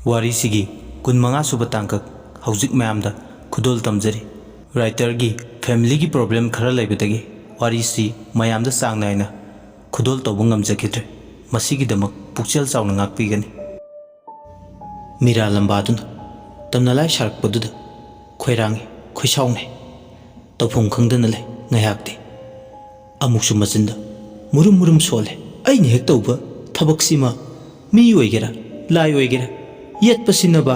ꯋꯥꯔꯤꯁꯤꯒꯤ 25 ꯁꯨꯕ ꯇꯥꯡꯀꯛ ꯍꯧꯖꯤꯛ ꯃꯌꯥꯝꯗ ꯈꯨꯗꯣꯜ ꯇꯝꯖꯔꯤ ꯔꯥꯏꯇꯔꯒꯤ ꯐꯦꯃꯤꯂꯤꯒꯤ ꯄ꯭ꯔꯣꯕ꯭ꯂꯦꯝ ꯈꯔ ꯂꯩꯕꯗꯒꯤ ꯋꯥꯔꯤꯁꯤ ꯃꯌꯥꯝꯗ ꯆꯥꯡ ꯅꯥꯏꯅ ꯈꯨꯗꯣꯜ ꯇꯧꯕ ꯉꯝꯖꯈꯤꯗ꯭ꯔꯦ ꯃꯁꯤꯒꯤꯗꯃꯛ ꯄꯨꯛꯆꯦꯜ ꯆꯥꯎꯅ ꯉꯥꯛꯄꯤꯒꯅꯤ ꯃꯤꯔꯥ ꯂꯝꯕꯥꯗꯨꯅ ꯇꯝꯅꯂꯥꯏ ꯁꯥꯔꯛꯄꯗꯨꯗ ꯈꯣꯏꯔꯥꯡꯉꯤ ꯈꯣꯏꯁꯥꯎꯅꯩ ꯇꯧꯐꯝ ꯈꯪꯗꯅ ꯂꯩ ꯉꯥꯏꯍꯥꯛꯇꯤ ꯑꯃꯨꯛꯁꯨ ꯃꯆꯤꯟꯗ ꯃꯨꯔꯨꯝ ꯃꯨꯔꯨꯝ ꯁꯣꯜꯂꯦ ꯑꯩꯅ ꯍꯦꯛ ꯇꯧꯕ ꯊꯕꯛꯁꯤꯃ ꯃꯤ ꯑꯣꯏꯒꯦꯔꯥ ꯂꯥꯏ ꯑꯣꯏꯒꯦꯔꯥ ꯌꯦꯠꯄꯁꯤꯅꯕ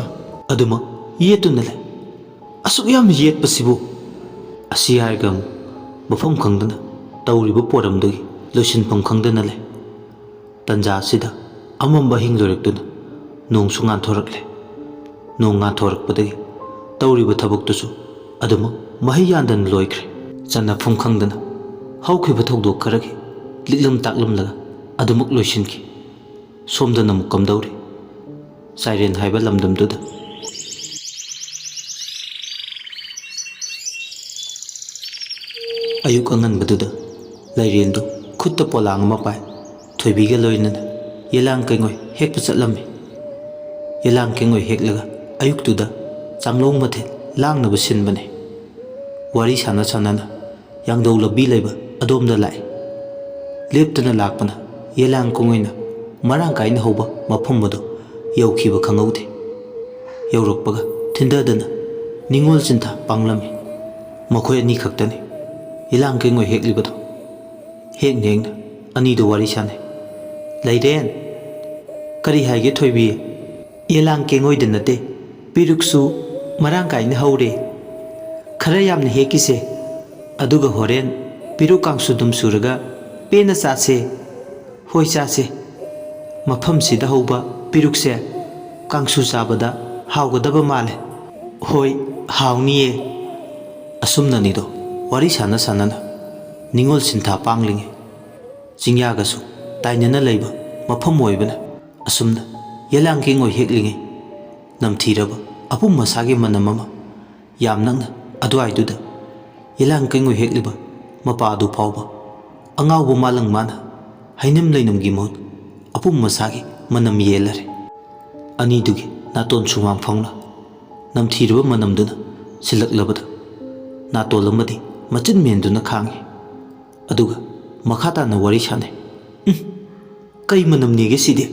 ꯑꯗꯨꯃꯛ ꯌꯦꯠꯇꯨꯅ ꯂꯩ ꯑꯁꯨꯛ ꯌꯥꯝꯅ ꯌꯦꯠꯄꯁꯤꯕꯨ ꯑꯁꯤ ꯍꯥꯏꯔꯒ ꯑꯃꯨꯛ ꯃꯐꯝ ꯈꯪꯗꯅ ꯇꯧꯔꯤꯕ ꯄꯣꯔꯝꯗꯨꯒꯤ ꯂꯣꯏꯁꯤꯟꯐꯝ ꯈꯪꯗꯅ ꯂꯩ ꯇꯟꯖꯥ ꯑꯁꯤꯗ ꯑꯃꯝꯕ ꯑꯍꯤꯡ ꯂꯣꯏꯔꯛꯇꯨꯅ ꯅꯣꯡꯁꯨ ꯉꯥꯟꯊꯣꯔꯛꯂꯦ ꯅꯣꯡ ꯉꯥꯟꯊꯣꯔꯛꯄꯗꯒꯤ ꯇꯧꯔꯤꯕ ꯊꯕꯛꯇꯨꯁꯨ ꯑꯗꯨꯃꯛ ꯃꯍꯩ ꯌꯥꯟꯗꯅ ꯂꯣꯏꯈ꯭ꯔꯦ ꯆꯟꯅꯐꯝ ꯈꯪꯗꯅ ꯍꯧꯈꯤꯕ ꯊꯧꯗꯣꯛ ꯈꯔꯒꯤ ꯂꯤꯛꯂꯝ ꯇꯥꯛꯂꯝꯂꯒ ꯑꯗꯨꯃꯛ ꯂꯣꯏꯁꯤꯟꯈꯤ ꯁꯣꯝꯗꯅ ꯑꯃꯨꯛ ꯀꯝꯗꯧꯔꯤ ꯆꯥꯏꯔꯦꯟ ꯍꯥꯏꯕ ꯂꯝꯗꯝꯗꯨꯗ ꯑꯌꯨꯛ ꯑꯉꯟꯕꯗꯨꯗ ꯂꯩꯔꯦꯟꯗꯨ ꯈꯨꯠꯇ ꯄꯣꯂꯥꯡ ꯑꯃ ꯄꯥꯏ ꯊꯣꯏꯕꯤꯒ ꯂꯣꯏꯅꯅ ꯌꯦꯂꯥꯡ ꯀꯩꯉꯣꯏ ꯍꯦꯛꯄ ꯆꯠꯂꯝꯃꯤ ꯌꯦꯂꯥꯡ ꯀꯩꯉꯣꯏ ꯍꯦꯛꯂꯒ ꯑꯌꯨꯛꯇꯨꯗ ꯆꯥꯡꯂꯣꯡ ꯃꯊꯦꯜ ꯂꯥꯡꯅꯕ ꯁꯤꯟꯕꯅꯤ ꯋꯥꯔꯤ ꯁꯥꯟꯅ ꯁꯥꯟꯅꯅ ꯌꯥꯡꯗꯧ ꯂꯝꯕꯤ ꯂꯩꯕ ꯑꯗꯣꯝꯗ ꯂꯥꯛꯏ ꯂꯦꯞꯇꯅ ꯂꯥꯛꯄꯅ ꯌꯦꯂꯥꯡ ꯀꯩꯉꯣꯏꯅ ꯃꯔꯥꯡ ꯀꯥꯏꯅ ꯍꯧꯕ ꯃꯐꯝ ꯑꯗꯨ ꯌꯧꯈꯤꯕ ꯈꯪꯍꯧꯗꯦ ꯌꯧꯔꯛꯄꯒ ꯊꯤꯟꯗꯗꯅ ꯅꯤꯡꯉꯣꯜ ꯆꯤꯟꯊꯥ ꯄꯥꯡꯂꯝꯃꯤ ꯃꯈꯣꯏ ꯑꯅꯤ ꯈꯛꯇꯅꯤ ꯌꯦꯂꯥꯡ ꯀꯩꯉꯣꯏ ꯍꯦꯛꯂꯤꯕꯗꯣ ꯍꯦꯛꯅ ꯍꯦꯛꯅ ꯑꯅꯤꯗꯨ ꯋꯥꯔꯤ ꯁꯥꯟꯅꯩ ꯂꯩꯔꯦꯟ ꯀꯔꯤ ꯍꯥꯏꯒꯦ ꯊꯣꯏꯕꯤ ꯌꯦꯂꯥꯡ ꯀꯩꯉꯣꯏꯗ ꯅꯠꯇꯦ ꯄꯤꯔꯨꯛꯁꯨ ꯃꯔꯥꯡ ꯀꯥꯏꯅ ꯍꯧꯔꯦ ꯈꯔ ꯌꯥꯝꯅ ꯍꯦꯛꯀꯤꯁꯦ ꯑꯗꯨꯒ ꯍꯣꯔꯦꯟ ꯄꯤꯔꯨꯛ ꯀꯥꯡꯁꯨꯗꯨꯝ ꯁꯨꯔꯒ ꯄꯦꯟꯅ ꯆꯥꯁꯦ ꯍꯣꯏ ꯆꯥꯁꯦ ꯃꯐꯝꯁꯤꯗ ꯍꯧꯕ ꯄꯤꯔꯨꯛꯁꯦ ꯀꯥꯡꯁꯨ ꯆꯥꯕꯗ ꯍꯥꯎꯒꯗꯕ ꯃꯥꯜꯂꯦ ꯍꯣꯏ ꯍꯥꯎꯅꯤꯌꯦ ꯑꯁꯨꯝꯅꯅꯤꯗꯣ ꯋꯥꯔꯤ ꯁꯥꯟꯅ ꯁꯥꯟꯅꯅ ꯅꯤꯡꯉꯣꯜ ꯁꯤꯟꯊꯥ ꯄꯥꯡꯂꯤꯉꯩ ꯆꯤꯡꯌꯥꯒꯁꯨ ꯇꯥꯏꯅꯅ ꯂꯩꯕ ꯃꯐꯝ ꯑꯣꯏꯕꯅ ꯑꯁꯨꯝꯅ ꯌꯦꯂꯥꯡ ꯀꯩꯉꯣꯏ ꯍꯦꯛꯂꯤꯉꯩ ꯅꯝꯊꯤꯔꯕ ꯑꯄꯨꯝ ꯃꯁꯥꯒꯤ ꯃꯅꯝ ꯑꯃ ꯌꯥꯝ ꯅꯛꯅ ꯑꯗꯨꯋꯥꯏꯗꯨꯗ ꯌꯦꯂꯥꯡ ꯀꯩꯉꯣꯏ ꯍꯦꯛꯂꯤꯕ ꯃꯄꯥꯗꯨ ꯐꯥꯎꯕ ꯑꯉꯥꯎꯕ ꯃꯥꯂꯪ ꯃꯥꯅ ꯍꯩꯅꯝ ꯂꯩꯅꯝꯒꯤ ꯃꯍꯨꯠ ꯑꯄꯨꯝ ꯃꯁꯥꯒꯤ ꯃꯅꯝ ꯌꯦꯜꯂꯔꯦ ꯑꯅꯤꯗꯨꯒꯤ ꯅꯥꯇꯣꯟ ꯁꯨꯃꯥꯡ ꯐꯥꯎꯅ ꯅꯝꯊꯤꯔꯕ ꯃꯅꯝꯗꯨꯅ ꯁꯤꯜꯂꯛꯂꯕꯗ ꯅꯥꯇꯣꯜ ꯑꯃꯗꯤ ꯃꯆꯤꯟ ꯃꯦꯟꯗꯨꯅ ꯈꯥꯡꯉꯤ ꯑꯗꯨꯒ ꯃꯈꯥ ꯇꯥꯅ ꯋꯥꯔꯤ ꯁꯥꯟꯅꯩ ꯀꯩ ꯃꯅꯝꯅꯦꯒꯦ ꯁꯤꯗꯤ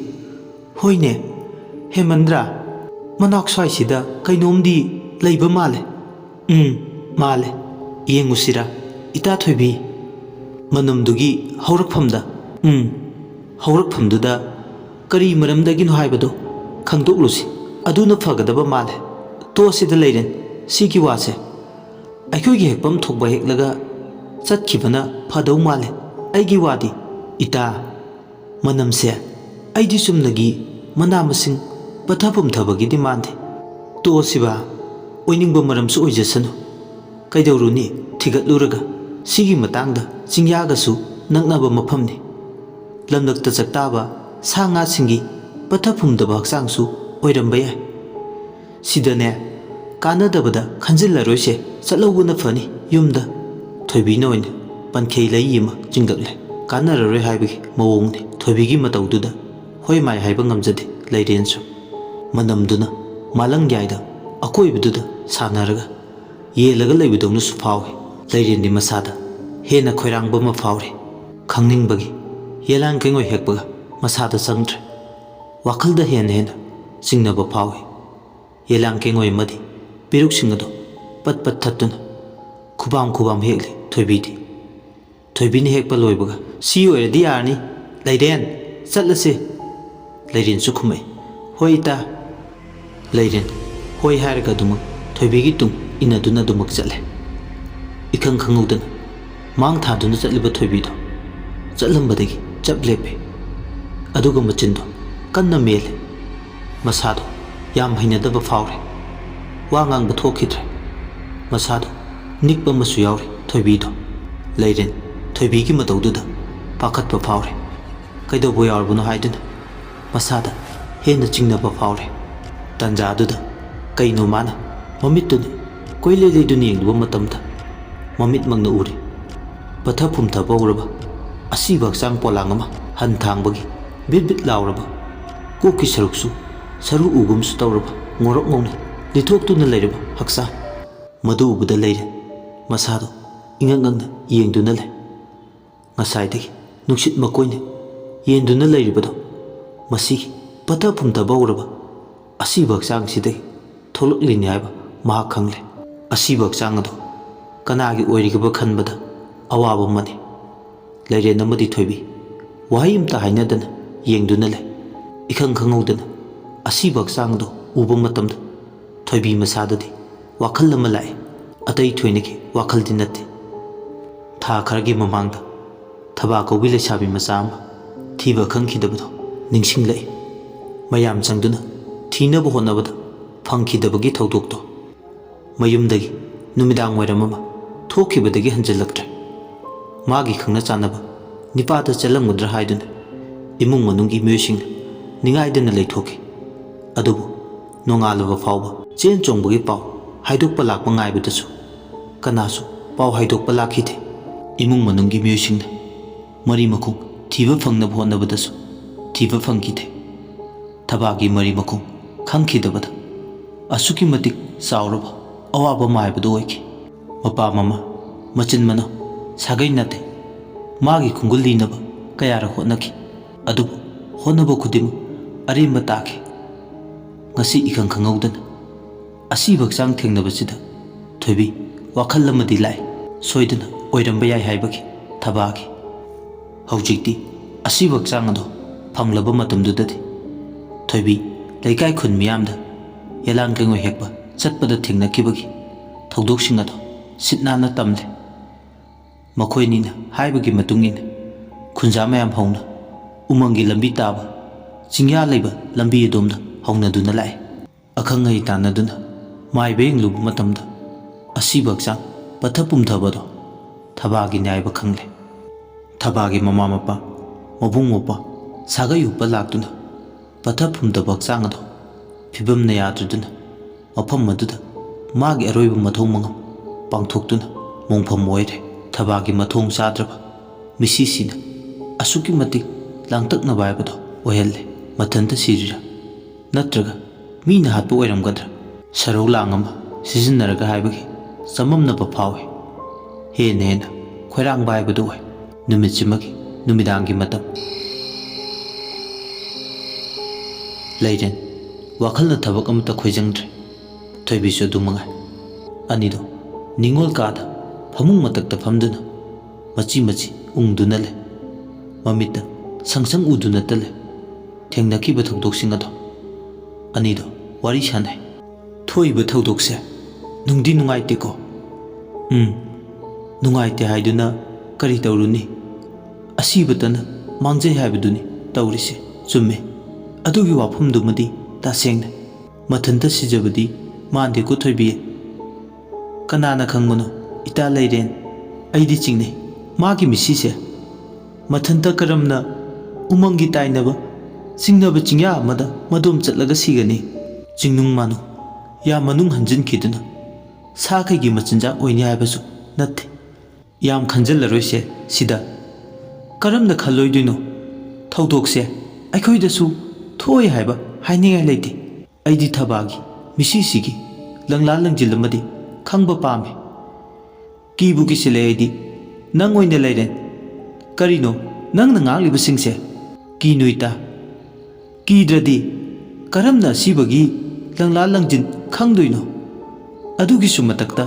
ꯍꯣꯏꯅꯦ ꯍꯦꯃꯟꯗ꯭ꯔꯥ ꯃꯅꯥꯛ ꯁ꯭ꯋꯥꯏꯁꯤꯗ ꯀꯩꯅꯣꯝꯗꯤ ꯂꯩꯕ ꯃꯥꯜꯂꯦ ꯃꯥꯜꯂꯦ ꯌꯦꯡꯉꯨꯁꯤꯔꯥ ꯏꯇꯥ ꯊꯣꯏꯕꯤ ꯃꯅꯝꯗꯨꯒꯤ ꯍꯧꯔꯛꯐꯝꯗ ꯍꯧꯔꯛꯐꯝꯗꯨꯗ ꯀꯔꯤ ꯃꯔꯝꯗꯒꯤꯅꯣ ꯍꯥꯏꯕꯗꯣ ꯈꯪꯗꯣꯛꯂꯨꯁꯤ ꯑꯗꯨꯅ ꯐꯒꯗꯕ ꯃꯥꯜꯂꯦ ꯇꯣꯛꯑꯁꯤꯗ ꯂꯩꯔꯦꯟ ꯁꯤꯒꯤ ꯋꯥꯁꯦ ꯑꯩꯈꯣꯏꯒꯤ ꯍꯦꯛꯐꯝ ꯊꯣꯛꯄ ꯍꯦꯛꯂꯒ ꯆꯠꯈꯤꯕꯅ ꯐꯗꯧ ꯃꯥꯜꯂꯦ ꯑꯩꯒꯤ ꯋꯥꯗꯤ ꯏꯇꯥ ꯃꯅꯝꯁꯦ ꯑꯩꯗꯤ ꯆꯨꯝꯅꯒꯤ ꯃꯅꯥ ꯃꯁꯤꯡ ꯄꯠꯊ ꯄꯨꯝꯊꯕꯒꯤꯗꯤ ꯃꯥꯟꯗꯦ ꯇꯣꯛꯑꯁꯤꯕ ꯑꯣꯏꯅꯤꯡꯕ ꯃꯔꯝꯁꯨ ꯑꯣꯏꯖꯁꯅꯨ ꯀꯩꯗꯧꯔꯨꯅꯤ ꯊꯤꯒꯠꯂꯨꯔꯒ ꯁꯤꯒꯤ ꯃꯇꯥꯡꯗ ꯆꯤꯡꯌꯥꯒꯁꯨ ꯅꯛꯅꯕ ꯃꯐꯝꯅꯤ ꯂꯝꯂꯛꯇ ꯆꯠꯇꯥꯕ ꯁꯥ ꯉꯥꯁꯤꯡꯒꯤ ꯄꯠꯊ ꯄꯨꯝꯗꯕ ꯍꯛꯆꯥꯡꯁꯨ ꯑꯣꯏꯔꯝꯕ ꯌꯥꯏ ꯁꯤꯗꯅꯦ ꯀꯥꯟꯅꯗꯕꯗ ꯈꯟꯖꯤꯜꯂꯔꯣꯏꯁꯦ ꯆꯠꯍꯧꯕꯅ ꯐꯅꯤ ꯌꯨꯝꯗ ꯊꯣꯏꯕꯤꯅ ꯑꯣꯏꯅ ꯄꯟꯈꯩ ꯂꯩ ꯑꯃ ꯆꯤꯡꯒꯠꯂꯦ ꯀꯥꯟꯅꯔꯔꯣꯏ ꯍꯥꯏꯕꯒꯤ ꯃꯑꯣꯡꯅꯤ ꯊꯣꯏꯕꯤꯒꯤ ꯃꯇꯧꯗꯨꯗ ꯍꯣꯏ ꯃꯥꯏ ꯍꯥꯏꯕ ꯉꯝꯖꯗꯦ ꯂꯩꯔꯦꯟꯁꯨ ꯃꯅꯝꯗꯨꯅ ꯃꯥꯂꯪꯌꯥꯏꯗ ꯑꯀꯣꯏꯕꯗꯨꯗ ꯁꯥꯟꯅꯔꯒ ꯌꯦꯜꯂꯒ ꯂꯩꯕꯗꯧꯅꯁꯨ ꯐꯥꯎꯏ ꯂꯩꯔꯦꯟꯗꯤ ꯃꯁꯥꯗ ꯍꯦꯟꯅ ꯈꯣꯏꯔꯥꯡꯕ ꯑꯃ ꯐꯥꯎꯔꯤ ꯈꯪꯅꯤꯡꯕꯒꯤ ꯌꯦꯂꯥꯡ ꯀꯩꯉꯣꯏ ꯍꯦꯛꯄꯒ ꯃꯁꯥꯗ ꯆꯪꯗ꯭ꯔꯦ ꯋꯥꯈꯜꯗ ꯍꯦꯟꯅ ꯆꯤꯡꯅꯕ ꯐꯥꯎꯏ ꯌꯦꯂꯥꯡ ꯀꯩꯉꯣꯏ ꯑꯃꯗꯤ ꯄꯤꯔꯨꯛꯁꯤꯡ ꯑꯗꯨ ꯄꯠ ꯄꯠ ꯊꯠꯇꯨꯅ ꯈꯨꯕꯥꯝ ꯍꯦꯛꯂꯤ ꯊꯣꯏꯕꯤꯗꯤ ꯊꯣꯏꯕꯤꯅ ꯍꯦꯛꯄ ꯂꯣꯏꯕꯒ ꯁꯤ ꯑꯣꯏꯔꯗꯤ ꯌꯥꯔꯅꯤ ꯂꯩꯔꯦꯟ ꯆꯠꯂꯁꯤ ꯂꯩꯔꯦꯟꯁꯨ ꯈꯨꯝꯃꯛꯏ ꯍꯣꯏ ꯏꯇꯥ ꯂꯩꯔꯦꯟ ꯍꯣꯏ ꯍꯥꯏꯔꯒ ꯑꯗꯨꯃꯛ ꯊꯣꯏꯕꯤꯒꯤ ꯇꯨꯡ ꯏꯟꯅꯗꯨꯅ ꯑꯗꯨꯃꯛ ꯆꯠꯂꯦ ꯏꯈꯪ ꯈꯪꯍꯧꯗꯅ ꯃꯥꯡ ꯊꯥꯗꯨꯅ ꯆꯠꯂꯤꯕ ꯊꯣꯏꯕꯤꯗꯣ ꯆꯠꯂꯝꯕꯗꯒꯤ ꯆꯞ ꯂꯦꯞꯄꯤ ꯑꯗꯨꯒ ꯃꯆꯤꯟꯗꯣ ꯀꯟꯅ ꯃꯦꯜꯂꯤ ꯃꯁꯥꯗꯣ ꯌꯥꯝ ꯍꯩꯅꯗꯕ ꯐꯥꯎꯔꯦ ꯋꯥ ꯉꯥꯡꯕ ꯊꯣꯛꯈꯤꯗ꯭ꯔꯦ ꯃꯁꯥꯗꯣ ꯅꯤꯛꯄ ꯑꯃꯁꯨ ꯌꯥꯎꯔꯤ ꯊꯣꯏꯕꯤꯗꯣ ꯂꯩꯔꯦꯟ ꯊꯣꯏꯕꯤꯒꯤ ꯃꯇꯧꯗꯨꯗ ꯄꯥꯈꯠꯄ ꯐꯥꯎꯔꯦ ꯀꯩꯗꯧꯕ ꯌꯥꯎꯔꯕꯅꯣ ꯍꯥꯏꯗꯨꯅ ꯃꯁꯥꯗ ꯍꯦꯟꯅ ꯆꯤꯡꯅꯕ ꯐꯥꯎꯔꯦ ꯇꯟꯖꯥꯗꯨꯗ ꯀꯩꯅꯣ ꯃꯥꯅ ꯃꯃꯤꯠꯇꯨꯅ ꯀꯣꯏꯂꯩ ꯂꯩꯗꯨꯅ ꯌꯦꯡꯂꯨꯕ ꯃꯇꯝꯗ ꯃꯃꯤꯠꯃꯛꯅ ꯎꯔꯦ ꯄꯠꯊ ꯄꯨꯝꯊꯕ ꯍꯧꯔꯕ ꯑꯁꯤꯕ ꯍꯛꯆꯥꯡ ꯄꯣꯂꯥꯡ ꯑꯃ ꯍꯟ ꯊꯥꯡꯕꯒꯤ ꯕꯤꯠ ꯕꯤꯠ ꯂꯥꯎꯔꯕ ꯀꯣꯛꯀꯤ ꯁꯔꯨꯛꯁꯨ ꯁꯔꯨ ꯎꯒꯨꯝꯁꯨ ꯇꯧꯔꯕ ꯉꯧꯔꯣꯛ ꯉꯧꯅ ꯂꯤꯊꯣꯛꯇꯨꯅ ꯂꯩꯔꯕ ꯍꯛꯆꯥꯡ ꯃꯗꯨ ꯎꯕꯗ ꯂꯩꯔꯦ ꯃꯁꯥꯗꯣ ꯏꯉꯛ ꯉꯛꯅ ꯌꯦꯡꯗꯨꯅ ꯂꯩ꯫ ꯉꯁꯥꯏꯗꯒꯤ ꯅꯨꯡꯁꯤꯠ ꯃꯀꯣꯏꯅ ꯌꯦꯟꯗꯨꯅ ꯂꯩꯔꯤꯕꯗꯣ ꯃꯁꯤꯒꯤ ꯄꯠꯊ ꯄꯨꯝꯊꯕ ꯍꯧꯔꯕ ꯑꯁꯤꯕ ꯍꯛꯆꯥꯡꯁꯤꯗꯒꯤ ꯊꯣꯛꯂꯛꯂꯤꯅꯤ ꯍꯥꯏꯕ ꯃꯍꯥꯛ ꯈꯪꯂꯦ꯫ ꯑꯁꯤꯕ ꯍꯛꯆꯥꯡ ꯑꯗꯣ ꯀꯅꯥꯒꯤ ꯑꯣꯏꯔꯤꯒꯕ ꯈꯟꯕꯗ ꯑꯋꯥꯕ ꯑꯃꯅꯤ꯫ ꯂꯩꯔꯦꯟ ꯑꯃꯗꯤ ꯊꯣꯏꯕꯤ ꯋꯥꯍꯩ ꯑꯃꯇ ꯍꯥꯏꯅꯗꯅ ꯌꯦꯡꯗꯨꯅ ꯂꯩ꯫ ꯏꯈꯪ ꯈꯪꯍꯧꯗꯅ ꯑꯁꯤꯕ ꯍꯛꯆꯥꯡ ꯑꯗꯣ ꯎꯕ ꯃꯇꯝꯗ ꯊꯣꯏꯕꯤ ꯃꯁꯥꯗꯗꯤ ꯋꯥꯈꯜ ꯑꯃ ꯂꯥꯛꯏ꯫ ꯑꯇꯩ ꯊꯣꯏꯅꯒꯤ ꯋꯥꯈꯜꯗꯤ ꯅꯠꯇꯦ꯫ ꯊꯥ ꯈꯔꯒꯤ ꯃꯃꯥꯡꯗ ꯊꯕꯥ ꯀꯧꯕꯤ ꯂꯩꯁꯥꯕꯤ ꯃꯆꯥ ꯑꯃ ꯊꯤꯕ ꯈꯪꯈꯤꯗꯕꯗꯣ ꯅꯤꯡꯁꯤꯡꯂꯛꯏ꯫ ꯃꯌꯥꯝ ꯆꯪꯗꯨꯅ ꯊꯤꯅꯕ ꯍꯣꯠꯅꯕꯗ ꯐꯪꯈꯤꯗꯕꯒꯤ ꯊꯧꯗꯣꯛꯇꯣ ꯃꯌꯨꯝꯗꯒꯤ ꯅꯨꯃꯤꯗꯥꯡ ꯋꯥꯏꯔꯝ ꯑꯃ ꯊꯣꯛꯈꯤꯕꯗꯒꯤ ꯍꯟꯖꯤꯜꯂꯛꯇ꯭ꯔꯦ꯫ ꯃꯥꯒꯤ ꯈꯪꯅ ꯆꯥꯟꯅꯕ ꯅꯤꯄꯥꯗ ꯆꯠꯂꯝꯒꯗ꯭ꯔꯥ ꯍꯥꯏꯗꯨꯅ ꯏꯃꯨꯡ ꯃꯅꯨꯡꯒꯤ ꯃꯤꯑꯣꯏꯁꯤꯡꯅ ꯅꯤꯡꯉꯥꯏꯗꯅ ꯂꯩꯊꯣꯛꯈꯤ꯫ ꯑꯗꯨꯕꯨ ꯅꯣꯡꯉꯥꯜꯂꯕ ꯐꯥꯎꯕ ꯆꯦꯟ ꯆꯣꯡꯕꯒꯤ ꯄꯥꯎ ꯍꯥꯏꯗꯣꯛꯄ ꯂꯥꯛꯄ ꯉꯥꯏꯕꯗꯁꯨ ꯀꯅꯥꯁꯨ ꯄꯥꯎ ꯍꯥꯏꯗꯣꯛꯄ ꯂꯥꯛꯈꯤꯗꯦ꯫ ꯏꯃꯨꯡ ꯃꯅꯨꯡꯒꯤ ꯃꯤꯑꯣꯏꯁꯤꯡꯅ ꯃꯔꯤ ꯃꯈꯣꯡ ꯊꯤꯕ ꯐꯪꯅꯕ ꯍꯣꯠꯅꯕꯗꯁꯨ ꯊꯤꯕ ꯐꯪꯈꯤꯗꯦ꯫ ꯊꯕꯥꯒꯤ ꯃꯔꯤ ꯃꯈꯣꯡ ꯈꯪꯈꯤꯗꯕꯗ ꯑꯁꯨꯛꯀꯤ ꯃꯇꯤꯛ ꯆꯥꯎꯔꯕ ꯑꯋꯥꯕ ꯑꯃ ꯍꯥꯏꯕꯗꯨ ꯑꯣꯏꯈꯤ꯫ ꯃꯄꯥ ꯃꯃꯥ ꯃꯆꯤꯟ ꯃꯅꯥꯎ ꯁꯥꯒꯩ ꯅꯥꯇꯩ ꯃꯥꯒꯤ ꯈꯣꯡꯒꯨꯜ ꯂꯤꯅꯕ ꯀꯌꯥꯔꯛ ꯍꯣꯠꯅꯈꯤ꯫ ꯑꯗꯨꯕꯨ ꯍꯣꯠꯅꯕ ꯈꯨꯗꯤꯡꯃꯛ ꯑꯔꯦꯝꯕ ꯇꯥꯈꯤ꯫ ꯉꯁꯤ ꯏꯈꯪ ꯈꯪꯍꯧꯗꯅ ꯑꯁꯤꯕ ꯍꯛꯆꯥꯡ ꯊꯦꯡꯅꯕꯁꯤꯗ ꯊꯣꯏꯕꯤ ꯋꯥꯈꯜ ꯑꯃꯗꯤ ꯂꯥꯛꯏ꯫ ꯁꯣꯏꯗꯅ ꯑꯣꯏꯔꯝꯕ ꯌꯥꯏ ꯍꯥꯏꯕꯒꯤ ꯊꯕꯥꯒꯤ꯫ ꯍꯧꯖꯤꯛꯇꯤ ꯑꯁꯤꯕ ꯍꯛꯆꯥꯡ ꯑꯗꯣ ꯐꯪꯂꯕ ꯃꯇꯝꯗꯨꯗꯗꯤ ꯊꯣꯏꯕꯤ ꯂꯩꯀꯥꯏ ꯈꯨꯟ ꯃꯤꯌꯥꯝꯗ ꯌꯦꯂꯥꯡ ꯀꯩꯉꯣꯏ ꯍꯦꯛꯄ ꯆꯠꯄꯗ ꯊꯦꯡꯅꯈꯤꯕꯒꯤ ꯊꯧꯗꯣꯛꯁꯤꯡ ꯑꯗꯣ ꯁꯤꯠ ꯅꯥꯟꯅ ꯇꯝꯂꯦ꯫ ꯃꯈꯣꯏꯅꯤꯅ ꯍꯥꯏꯕꯒꯤ ꯃꯇꯨꯡ ꯏꯟꯅ ꯈꯨꯟꯖꯥ ꯃꯌꯥꯝ ꯍꯧꯅ ꯎꯃꯪꯒꯤ ꯂꯝꯕꯤ ꯇꯥꯕ ꯆꯤꯡꯌꯥ ꯂꯩꯕ ꯂꯝꯕꯤ ꯑꯗꯣꯝꯗ ꯍꯧꯅꯗꯨꯅ ꯂꯥꯛꯏ꯫ ꯑꯈꯪ ꯑꯍꯩ ꯇꯥꯟꯅꯗꯨꯅ ꯃꯥꯏꯕ ꯌꯦꯡꯂꯨꯕ ꯃꯇꯝꯗ ꯑꯁꯤꯕ ꯍꯛꯆꯥꯡ ꯄꯠꯊ ꯄꯨꯝꯊꯕꯗꯣ ꯊꯕꯥꯒꯤꯅꯤ ꯍꯥꯏꯕ ꯈꯪꯂꯦ꯫ ꯊꯕꯥꯒꯤ ꯃꯃꯥ ꯃꯄꯥ ꯃꯕꯨꯡ ꯃꯧꯄꯥ ꯁꯥꯒꯩ ꯎꯞꯄ ꯂꯥꯛꯇꯨꯅ ꯄꯠꯊ ꯄꯨꯝꯊꯕ ꯍꯛꯆꯥꯡ ꯑꯗꯣ ꯐꯤꯕꯝꯅ ꯌꯥꯗ꯭ꯔꯗꯨꯅ ꯃꯐꯝ ꯑꯗꯨꯗ ꯃꯥꯒꯤ ꯑꯔꯣꯏꯕ ꯃꯊꯧ ꯃꯉꯝ ꯄꯥꯡꯊꯣꯛꯇꯨꯅ ꯃꯣꯡꯐꯝ ꯑꯣꯏꯔꯦ꯫ ꯊꯕꯥꯒꯤ ꯃꯊꯣꯡ ꯆꯥꯗ꯭ꯔꯕ ꯃꯤꯁꯤꯁꯤꯅ ꯑꯁꯨꯛꯀꯤ ꯃꯇꯤꯛ ꯂꯥꯡꯇꯛꯅꯕ ꯍꯥꯏꯕꯗꯣ ꯑꯣꯏꯍꯜꯂꯦ꯫ ꯃꯊꯟꯇ ꯁꯤꯔꯤꯔꯥ ꯅꯠꯇ꯭ꯔꯒ ꯃꯤꯅ ꯍꯥꯠꯄ ꯑꯣꯏꯔꯝꯒꯗ꯭ꯔꯥ? ꯁꯔꯧ ꯂꯥꯡ ꯑꯃ ꯁꯤꯖꯤꯟꯅꯔꯒ ꯍꯥꯏꯕꯒꯤ ꯆꯃꯝꯅꯕ ꯐꯥꯎꯏ꯫ ꯍꯦꯟꯅ ꯍꯦꯟꯅ ꯈꯣꯏꯔꯥꯡꯕ ꯍꯥꯏꯕꯗꯨ ꯑꯣꯏ꯫ ꯅꯨꯃꯤꯠꯁꯤꯃꯒꯤ ꯅꯨꯃꯤꯗꯥꯡꯒꯤ ꯃꯇꯝ ꯂꯩꯔꯦꯟ ꯋꯥꯈꯜꯅ ꯊꯕꯛ ꯑꯃꯠꯇ ꯈꯣꯏꯖꯪꯗ꯭ꯔꯦ꯫ ꯊꯣꯏꯕꯤꯁꯨ ꯑꯗꯨ ꯃꯉꯥꯏ꯫ ꯑꯅꯤꯗꯣ ꯅꯤꯡꯉꯣꯜ ꯀꯥꯗ ꯐꯃꯨꯡ ꯃꯊꯛꯇ ꯐꯝꯗꯨꯅ ꯃꯆꯤ ꯃꯆꯤ ꯎꯪꯗꯨꯅ ꯂꯩ꯫ ꯃꯃꯤꯠꯇ ꯁꯪꯁꯪ ꯎꯗꯨꯅꯇ ꯂꯩ꯫ ꯊꯦꯡꯅꯈꯤꯕ ꯊꯧꯗꯣꯛꯁꯤꯡ ꯑꯗꯣ ꯑꯅꯤꯗꯣ ꯋꯥꯔꯤ ꯁꯥꯟꯅꯩ꯫ ꯊꯣꯛꯏꯕ ꯊꯧꯗꯣꯛꯁꯦ ꯅꯨꯡꯗꯤ ꯅꯨꯡꯉꯥꯏꯇꯦꯀꯣ? ꯅꯨꯡꯉꯥꯏꯇꯦ ꯍꯥꯏꯗꯨꯅ ꯀꯔꯤ ꯇꯧꯔꯨꯅꯤ? ꯑꯁꯤꯕꯇꯅ ꯃꯥꯡꯖꯩ ꯍꯥꯏꯕꯗꯨꯅꯤ ꯇꯧꯔꯤꯁꯦ꯫ ꯆꯨꯝꯃꯦ, ꯑꯗꯨꯒꯤ ꯋꯥꯐꯝꯗꯨꯃꯗꯤ ꯇꯁꯦꯡꯅ ꯃꯊꯟꯇ ꯁꯤꯖꯕꯗꯤ ꯃꯥꯟꯗꯦꯀꯣ ꯊꯣꯏꯕꯤ꯫ ꯀꯅꯥꯅ ꯈꯪꯕꯅꯣ ꯏꯇꯥ ꯂꯩꯔꯦꯟ, ꯑꯩꯗꯤ ꯆꯤꯡꯅꯩ ꯃꯥꯒꯤ ꯃꯤꯁꯤꯁꯦ ꯃꯊꯟꯇ ꯀꯔꯝꯅ ꯎꯃꯪꯒꯤ ꯇꯥꯏꯅꯕ ꯆꯤꯡꯅꯕ ꯆꯤꯡꯌꯥ ꯑꯃꯗ ꯃꯗꯣꯝ ꯆꯠꯂꯒ ꯁꯤꯒꯅꯤ? ꯆꯤꯡꯅꯨꯡ ꯃꯥꯅꯨꯡ ꯌꯥꯝ ꯃꯅꯨꯡ ꯍꯟꯖꯤꯟꯈꯤꯗꯨꯅ ꯁꯥ ꯀꯩꯒꯤ ꯃꯆꯤꯟꯖꯥꯛ ꯑꯣꯏꯅꯤ ꯍꯥꯏꯕꯁꯨ ꯅꯠꯇꯦ꯫ ꯌꯥꯝ ꯈꯟꯖꯤꯜꯂꯔꯣꯏꯁꯦ ꯁꯤꯗ꯫ ꯀꯔꯝꯅ ꯈꯜꯂꯣꯏꯗꯣꯏꯅꯣ? ꯊꯧꯗꯣꯛꯁꯦ ꯑꯩꯈꯣꯏꯗꯁꯨ ꯊꯣꯛꯏ ꯍꯥꯏꯕ ꯍꯥꯏꯅꯤꯡꯉꯥꯏ ꯂꯩꯇꯦ꯫ ꯑꯩꯗꯤ ꯊꯕꯥꯒꯤ ꯃꯤꯁꯤꯁꯤꯒꯤ ꯂꯪꯂꯥ ꯂꯪꯖꯤꯜ ꯑꯃꯗꯤ ꯈꯪꯕ ꯄꯥꯝꯃꯤ꯫ ꯀꯤꯕꯨ ꯀꯤꯁꯤꯜꯂꯦ ꯑꯩꯗꯤ꯫ ꯅꯪ ꯑꯣꯏꯅ ꯂꯩꯔꯦꯟ, ꯀꯔꯤꯅꯣ ꯅꯪꯅ ꯉꯥꯡꯂꯤꯕꯁꯤꯡꯁꯦ? ꯀꯤꯅꯨ ꯏꯇꯥ, ꯀꯤꯗ꯭ꯔꯗꯤ ꯀꯔꯝꯅ ꯑꯁꯤꯕꯒꯤ ꯂꯪꯂꯥ ꯂꯪꯖꯤꯟ ꯈꯪꯗꯣꯏꯅꯣ? ꯑꯗꯨꯒꯤꯁꯨ ꯃꯊꯛꯇ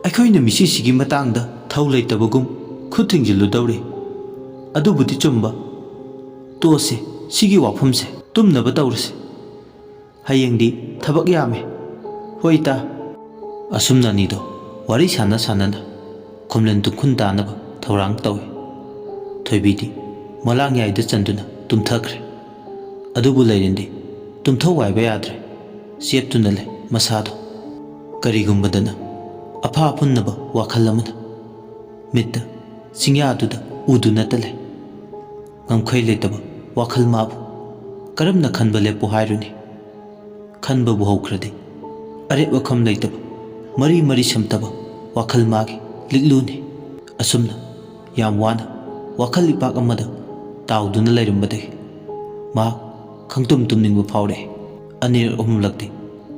ꯑꯩꯈꯣꯏꯅ ꯃꯤꯁꯤꯁꯤꯒꯤ ꯃꯇꯥꯡꯗ ꯊꯧ ꯂꯩꯇꯕꯒꯨꯝ ꯈꯨꯠ ꯊꯤꯡꯖꯤꯜꯂꯨꯗꯧꯔꯤ꯫ ꯑꯗꯨꯕꯨꯗꯤ ꯆꯨꯝꯕ꯫ ꯇꯣꯛꯑꯁꯤ ꯁꯤꯒꯤ ꯋꯥꯐꯝꯁꯦ, ꯇꯨꯝꯅꯕ ꯇꯧꯔꯁꯤ꯫ ꯍꯌꯦꯡꯗꯤ ꯊꯕꯛ ꯌꯥꯝꯃꯦ꯫ ꯍꯣꯏ ꯏꯇꯥ꯫ ꯑꯁꯨꯝꯅ ꯑꯅꯤꯗꯣ ꯋꯥꯔꯤ ꯁꯥꯟꯅ ꯁꯥꯟꯅꯅ ꯈꯨꯝꯂꯦꯟ ꯇꯨꯝꯈꯨꯟ ꯇꯥꯅꯕ ꯊꯧꯔꯥꯡ ꯇꯧꯏ꯫ ꯊꯣꯏꯕꯤꯗꯤ ꯃꯣꯂꯥꯡꯌꯥꯏꯗ ꯆꯟꯗꯨꯅ ꯇꯨꯝꯊꯈ꯭ꯔꯦ꯫ ꯑꯗꯨꯕꯨ ꯂꯩꯔꯦꯟꯗꯤ ꯇꯨꯝꯊꯧ ꯍꯥꯏꯕ ꯌꯥꯗ꯭ꯔꯦ꯫ ꯆꯦꯞꯇꯨꯅ ꯂꯩ ꯃꯁꯥꯗꯣ꯫ ꯀꯔꯤꯒꯨꯝꯕꯗꯅ ꯑꯐꯥ ꯑꯄꯨꯟꯅꯕ ꯋꯥꯈꯜ ꯑꯃꯅ ꯃꯤꯠꯇ ꯆꯤꯡꯌꯥꯗꯨꯗ ꯎꯗꯨꯅꯇ ꯂꯩ꯫ ꯉꯝꯈꯩ ꯂꯩꯇꯕ ꯋꯥꯈꯜ ꯃꯥꯕꯨ ꯀꯔꯝꯅ ꯈꯟꯕ ꯂꯦꯞꯄꯨ ꯍꯥꯏꯔꯨꯅꯤ? ꯈꯟꯕꯕꯨ ꯍꯧꯈ꯭ꯔꯗꯤ ꯑꯔꯦꯞ ꯑꯈꯝ ꯂꯩꯇꯕ ꯃꯔꯤ ꯃꯔꯤ ꯁꯝꯇꯕ ꯋꯥꯈꯜ ꯃꯥꯒꯤ ꯂꯤꯛꯂꯨꯅꯤ꯫ ꯑꯁꯨꯝꯅ ꯌꯥꯝ ꯋꯥꯅ ꯋꯥꯈꯜ ꯏꯄꯥꯛ ꯑꯃꯗ ꯇꯥꯎꯗꯨꯅ ꯂꯩꯔꯝꯕꯗꯒꯤ ꯃꯍꯥꯛ ꯈꯪꯇꯨꯝ ꯇꯨꯝꯅꯤꯡꯕ ꯐꯥꯎꯔꯛꯏ꯫ ꯑꯅꯤꯔꯛ ꯑꯍꯨꯝꯂꯛꯇꯤ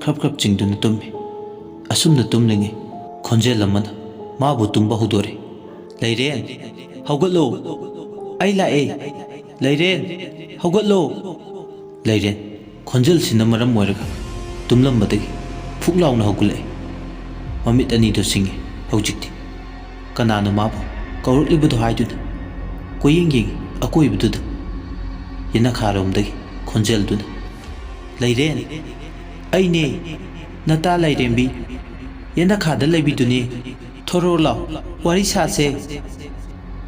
ꯈ꯭ꯔꯞ ꯈ꯭ꯔꯞ ꯆꯤꯡꯗꯨꯅ ꯇꯨꯝꯃꯤ꯫ ꯑꯁꯨꯝꯅ ꯇꯨꯝꯂꯤꯉꯩ ꯈꯣꯟꯖꯦꯜ ꯑꯃꯅ ꯃꯥꯕꯨ ꯇꯨꯝꯕ ꯍꯧꯗꯣꯔꯦ꯫ ꯂꯩꯔꯦꯟ, ꯍꯧꯒꯠꯂꯣ, ꯑꯩ ꯂꯥꯛꯑꯦ, ꯂꯩꯔꯦꯟ, ꯍꯧꯒꯠꯂꯣ꯫ ꯂꯩꯔꯦꯟ ꯈꯣꯟꯖꯦꯜꯁꯤꯅ ꯃꯔꯝ ꯑꯣꯏꯔꯒ ꯇꯨꯝꯂꯝꯕꯗꯒꯤ ꯐꯨꯛ ꯂꯥꯎꯅ ꯍꯧꯒꯠꯂꯛꯏ꯫ ꯃꯃꯤꯠ ꯑꯅꯤꯗꯨ ꯁꯤꯡꯉꯤ ꯍꯧꯖꯤꯛꯇꯤ꯫ ꯀꯅꯥꯅꯣ ꯃꯥꯕꯨ ꯀꯧꯔꯛꯂꯤꯕꯗꯣ ꯍꯥꯏꯗꯨꯅ ꯀꯣꯏꯌꯦꯡ ꯌꯦꯡꯉꯤ ꯑꯀꯣꯏꯕꯗꯨꯗ꯫ ꯌꯦꯅꯈꯥꯔꯣꯝꯗꯒꯤ ꯈꯣꯟꯖꯦꯜꯗꯨꯅ, ꯂꯩꯔꯦꯟ, ꯑꯩꯅꯦ, ꯅꯇꯥ ꯂꯥꯏꯔꯦꯝꯕꯤ, ꯌꯦꯅꯈꯥꯗ ꯂꯩꯕꯤꯗꯨꯅꯦ, ꯊꯣꯔꯛꯑꯣ ꯂꯥꯎ, ꯋꯥꯔꯤ ꯁꯥꯁꯦ꯫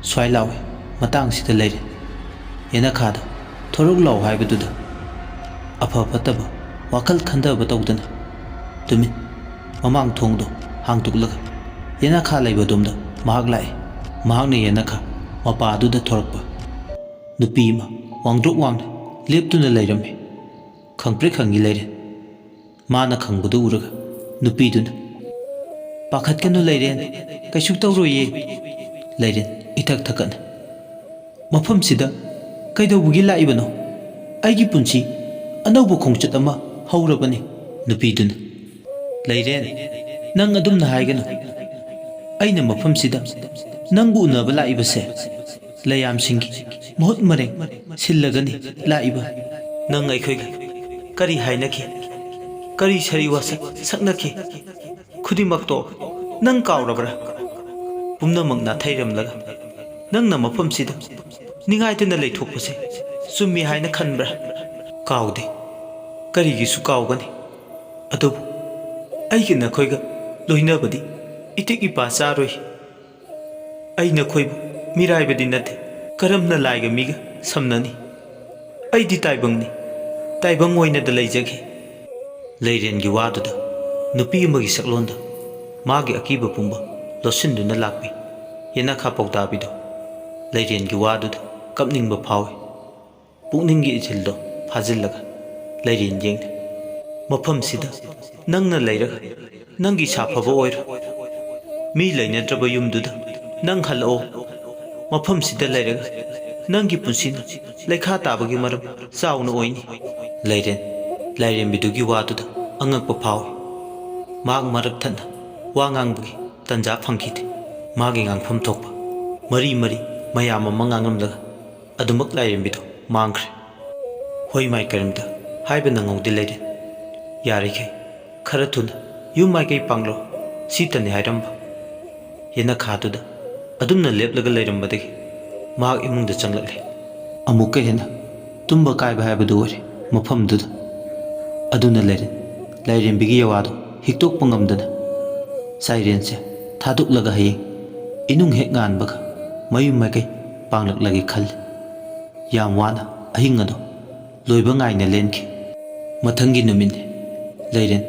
ꯁ꯭ꯋꯥꯏ ꯂꯥꯎꯏ ꯃꯇꯥꯡꯁꯤꯗ ꯂꯩꯔꯦꯟ꯫ ꯌꯦꯅꯈꯥꯗ ꯊꯣꯔꯛ ꯂꯥꯎ ꯍꯥꯏꯕꯗꯨꯗ ꯑꯐ ꯐꯠꯇꯕ ꯋꯥꯈꯜ ꯈꯟꯊꯕ ꯇꯧꯗꯅ ꯇꯨꯃꯤꯟ ꯃꯃꯥꯡ ꯊꯣꯡꯗꯣ ꯍꯥꯡꯗꯣꯛꯂꯒ ꯌꯦꯅꯈꯥ ꯂꯩꯕꯗꯣꯝꯗ ꯃꯍꯥꯛ ꯂꯥꯛꯏ꯫ ꯃꯍꯥꯛꯅ ꯌꯦꯅꯈꯥ ꯃꯄꯥꯗꯨꯗ ꯊꯣꯔꯛꯄ ꯅꯨꯄꯤ ꯑꯃ ꯋꯥꯡꯗ꯭ꯔꯣꯛ ꯋꯥꯡꯅ ꯂꯦꯞꯇꯨꯅ ꯂꯩꯔꯝꯃꯤ꯫ ꯈꯪꯄ꯭ꯔꯦꯛ ꯈꯪꯉꯤ ꯂꯩꯔꯦꯟ꯫ ꯃꯥꯅ ꯈꯪꯕꯗꯨ ꯎꯔꯒ ꯅꯨꯄꯤꯗꯨꯅ, ꯄꯥꯈꯠꯀꯅꯨ ꯂꯩꯔꯦꯟ, ꯀꯩꯁꯨ ꯇꯧꯔꯣꯏꯌꯦ꯫ ꯂꯩꯔꯦꯟ ꯏꯊꯛ ꯊꯛꯀꯠꯅ, ꯃꯐꯝꯁꯤꯗ ꯀꯩꯗꯧꯕꯒꯤ ꯂꯥꯛꯏꯕꯅꯣ? ꯑꯩꯒꯤ ꯄꯨꯟꯁꯤ ꯑꯅꯧꯕ ꯈꯣꯡꯆꯠ ꯑꯃ ꯍꯧꯔꯕꯅꯤ꯫ ꯅꯨꯄꯤꯗꯨꯅ, ꯂꯩꯔꯦꯟ, ꯅꯪ ꯑꯗꯨꯝꯅ ꯍꯥꯏꯒꯅꯨ꯫ ꯑꯩꯅ ꯃꯐꯝꯁꯤꯗ ꯅꯪꯕꯨ ꯎꯅꯕ ꯂꯥꯛꯏꯕꯁꯦ ꯂꯩꯌꯥꯝꯁꯤꯡꯒꯤ ꯃꯍꯨꯠ ꯃꯔꯦꯡ ꯁꯤꯜꯂꯒꯅꯤ ꯂꯥꯛꯏꯕ꯫ ꯅꯪ ꯑꯩꯈꯣꯏꯒ ꯀꯔꯤ ꯍꯥꯏꯅꯈꯤ? ꯀꯔꯤ ꯁꯔꯤ ꯋꯥꯁꯛ ꯁꯛꯅꯈꯤ? ꯈꯨꯗꯤꯡꯃꯛꯇꯣ ꯅꯪ ꯀꯥꯎꯔꯕ꯭ꯔꯥ? ꯄꯨꯝꯅꯃꯛ ꯅꯥꯊꯩꯔꯝꯂꯒ ꯅꯪꯅ ꯃꯐꯝꯁꯤꯗ ꯅꯤꯡꯉꯥꯏꯇꯅ ꯂꯩꯊꯣꯛꯄꯁꯦ ꯆꯨꯝꯃꯤ ꯍꯥꯏꯅ ꯈꯟꯕ꯭ꯔꯥ? ꯀꯥꯎꯗꯦ, ꯀꯔꯤꯒꯤꯁꯨ ꯀꯥꯎꯒꯅꯤ꯫ ꯑꯗꯨꯕꯨ ꯑꯩꯒ ꯅꯈꯣꯏꯒ ꯂꯣꯏꯅꯕꯗꯤ ꯏꯇꯤꯛ ꯏꯄꯥ ꯆꯥꯔꯣꯏ꯫ ꯑꯩ ꯅꯈꯣꯏꯕꯨ ꯃꯤꯔꯥꯏꯕꯗꯤ ꯅꯠꯇꯦ, ꯀꯔꯝꯅ ꯂꯥꯏꯒ ꯃꯤꯒ ꯁꯝꯅꯅꯤ? ꯑꯩꯗꯤ ꯇꯥꯏꯕꯪꯅꯤ, ꯇꯥꯏꯕꯪ ꯑꯣꯏꯅꯗ ꯂꯩꯖꯒꯦ꯫ ꯂꯩꯔꯦꯟꯒꯤ ꯋꯥꯗꯨꯗ ꯅꯨꯄꯤ ꯑꯃꯒꯤ ꯁꯛꯂꯣꯟꯗ ꯃꯥꯒꯤ ꯑꯀꯤꯕ ꯄꯨꯝꯕ ꯂꯣꯠꯁꯤꯟꯗꯨꯅ ꯂꯥꯛꯄꯤ ꯌꯦꯅꯈꯥ ꯄꯥꯎꯇꯥꯕꯤꯗꯣ ꯂꯩꯔꯦꯟꯒꯤ ꯋꯥꯗꯨꯗ ꯀꯞꯅꯤꯡꯕ ꯐꯥꯎꯏ꯫ ꯄꯨꯛꯅꯤꯡꯒꯤ ꯏꯊꯤꯜꯗꯣ ꯐꯥꯖꯤꯜꯂꯒ ꯂꯩꯔꯦꯟ ꯌꯦꯡꯅ, ꯃꯐꯝꯁꯤꯗ ꯅꯪꯅ ꯂꯩꯔꯒ ꯅꯪꯒꯤ ꯁꯥꯐꯕ ꯑꯣꯏꯔꯣ꯫ ꯃꯤ ꯂꯩꯅꯗ꯭ꯔꯕ ꯌꯨꯝꯗꯨꯗ ꯅꯪ ꯍꯜꯂꯛꯑꯣ꯫ ꯃꯐꯝꯁꯤꯗ ꯂꯩꯔꯒ ꯅꯪꯒꯤ ꯄꯨꯟꯁꯤꯅ ꯂꯩꯈꯥ ꯇꯥꯕꯒꯤ ꯃꯔꯝ ꯆꯥꯎꯅ ꯑꯣꯏꯅꯤ꯫ ꯂꯩꯔꯦꯟ ꯂꯥꯏꯔꯦꯝꯕꯤꯗꯨꯒꯤ ꯋꯥꯗꯨꯗ ꯑꯉꯛꯄ ꯐꯥꯎꯏ꯫ ꯃꯍꯥꯛ ꯃꯔꯛ ꯊꯠꯅ ꯋꯥ ꯉꯥꯡꯕꯒꯤ ꯇꯟꯖꯥ ꯐꯪꯈꯤꯗꯦ꯫ ꯃꯥꯒꯤ ꯉꯥꯡꯐꯝ ꯊꯣꯛꯄ ꯃꯔꯤ ꯃꯔꯤ ꯃꯌꯥꯝ ꯑꯃ ꯉꯥꯡꯂꯝꯂꯒ ꯑꯗꯨꯃꯛ ꯂꯥꯏꯔꯦꯝꯕꯤꯗꯣ ꯃꯥꯡꯈ꯭ꯔꯦ꯫ ꯍꯣꯏ ꯃꯥꯏ ꯀꯔꯤꯝꯇ ꯍꯥꯏꯕ ꯅꯪꯍꯧꯗꯦ ꯂꯩꯔꯦꯟ꯫ ꯌꯥꯔꯤꯈꯩ ꯈꯔ ꯊꯨꯅ ꯌꯨꯝ ꯃꯥꯏꯀꯩ ꯄꯥꯡꯂꯣ, ꯁꯤꯇꯅꯤ ꯍꯥꯏꯔꯝꯕ꯫ ꯌꯦꯅꯈꯥꯗꯨꯗ ꯑꯗꯨꯝꯅ ꯂꯦꯞꯂꯒ ꯂꯩꯔꯝꯕꯗꯒꯤ ꯃꯍꯥꯛ ꯏꯃꯨꯡꯗ ꯆꯪꯂꯛꯂꯦ꯫ ꯑꯃꯨꯛꯀ ꯍꯦꯟꯅ ꯇꯨꯝꯕ ꯀꯥꯏꯕ ꯍꯥꯏꯕꯗꯨ ꯑꯣꯏꯔꯦ ꯃꯐꯝꯗꯨꯗ꯫ ꯑꯗꯨꯅ ꯂꯩꯔꯦꯟ ꯂꯥꯏꯔꯦꯝꯕꯤꯒꯤ ꯌꯋꯥꯗꯣ ꯍꯤꯛꯇꯣꯛꯄ ꯉꯝꯗꯅ ꯁꯥꯏꯔꯦꯟꯁꯦ ꯊꯥꯗꯣꯛꯂꯒ ꯍꯌꯦꯡ ꯏꯅꯨꯡ ꯍꯦꯛ ꯉꯥꯟꯕꯒ ꯃꯌꯨꯝ ꯃꯥꯏꯀꯩ ꯄꯥꯡꯂꯛꯂꯒꯦ ꯈꯜꯂꯤ꯫ ꯌꯥꯝ ꯋꯥꯅ ꯑꯍꯤꯡ ꯑꯗꯣ ꯂꯣꯏꯕ ꯉꯥꯏꯅ ꯂꯦꯟꯈꯤ꯫ ꯃꯊꯪꯒꯤ ꯅꯨꯃꯤꯠꯅꯤ꯫ ꯂꯩꯔꯦꯟ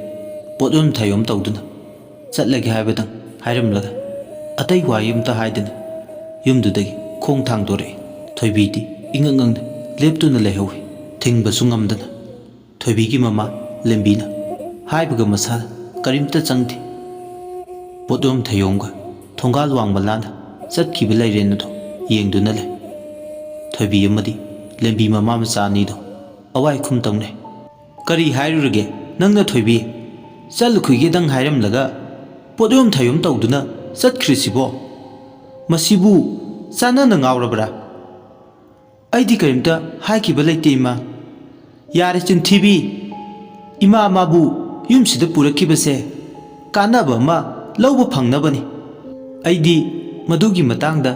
ꯄꯣꯠꯌꯣꯝ ꯊꯥꯌꯣꯝ ꯇꯧꯗꯨꯅ ꯆꯠꯂꯒꯦ ꯍꯥꯏꯕꯗꯪ ꯍꯥꯏꯔꯝꯂꯒ ꯑꯇꯩ ꯋꯥꯔꯤ ꯑꯃꯇ ꯍꯥꯏꯗꯅ ꯌꯨꯝꯗꯨꯗꯒꯤ ꯈꯣꯡ ꯊꯥꯡꯗꯣꯔꯛꯏ꯫ ꯊꯣꯏꯕꯤꯗꯤ ꯏꯉꯛ ꯉꯛꯅ ꯂꯦꯞꯇꯨꯅ ꯂꯩꯍꯧꯏ, ꯊꯤꯡꯕꯁꯨ ꯉꯝꯗꯅ꯫ ꯊꯣꯏꯕꯤꯒꯤ ꯃꯃꯥ ꯂꯦꯝꯕꯤꯅ ꯍꯥꯏꯕꯒ ꯃꯁꯥꯗ ꯀꯔꯤꯝꯇ ꯆꯪꯗꯦ꯫ ꯄꯣꯠꯌꯣꯝ ꯊꯌꯣꯝꯒ ꯊꯣꯡꯒꯥꯜ ꯋꯥꯡꯃ ꯂꯥꯟꯅ ꯆꯠꯈꯤꯕ ꯂꯩꯔꯦꯟ ꯑꯗꯣ ꯌꯦꯡꯗꯨꯅ ꯂꯩ꯫ ꯊꯣꯏꯕꯤ ꯑꯃꯗꯤ ꯂꯦꯝꯕꯤ ꯃꯃꯥ ꯃꯆꯥ ꯑꯅꯤꯗꯣ ꯑꯋꯥꯏ ꯈꯨꯝ ꯇꯧꯅꯩ꯫ ꯀꯔꯤ ꯍꯥꯏꯔꯨꯔꯒꯦ ꯅꯪꯅ ꯊꯣꯏꯕꯤ? ꯆꯠꯂꯨꯈꯤꯒꯦꯗꯪ ꯍꯥꯏꯔꯝꯂꯒ ꯄꯣꯠꯌꯣꯝ ꯊꯌꯣꯝ ꯇꯧꯗꯨꯅ ꯆꯠꯈ꯭ꯔꯤꯁꯤꯕꯣ? ꯃꯁꯤꯕꯨ ꯆꯥꯟꯅꯅ ꯉꯥꯎꯔꯕ꯭ꯔꯥ? ꯑꯩꯗꯤ ꯀꯔꯤꯝꯇ ꯍꯥꯏꯈꯤꯕ ꯂꯩꯇꯦ ꯏꯃꯥ꯫ ꯌꯥꯔꯦ ꯆꯤꯟꯊꯤꯕꯤ! ꯏꯃꯥ ꯃꯥꯕꯨ ꯌꯨꯝꯁꯤꯗ ꯄꯨꯔꯛꯈꯤꯕꯁꯦ ꯀꯥꯟꯅꯕ ꯑꯃ ꯂꯧꯕ ꯐꯪꯅꯕꯅꯤ꯫ ꯑꯩꯗꯤ ꯃꯗꯨꯒꯤ ꯃꯇꯥꯡꯗ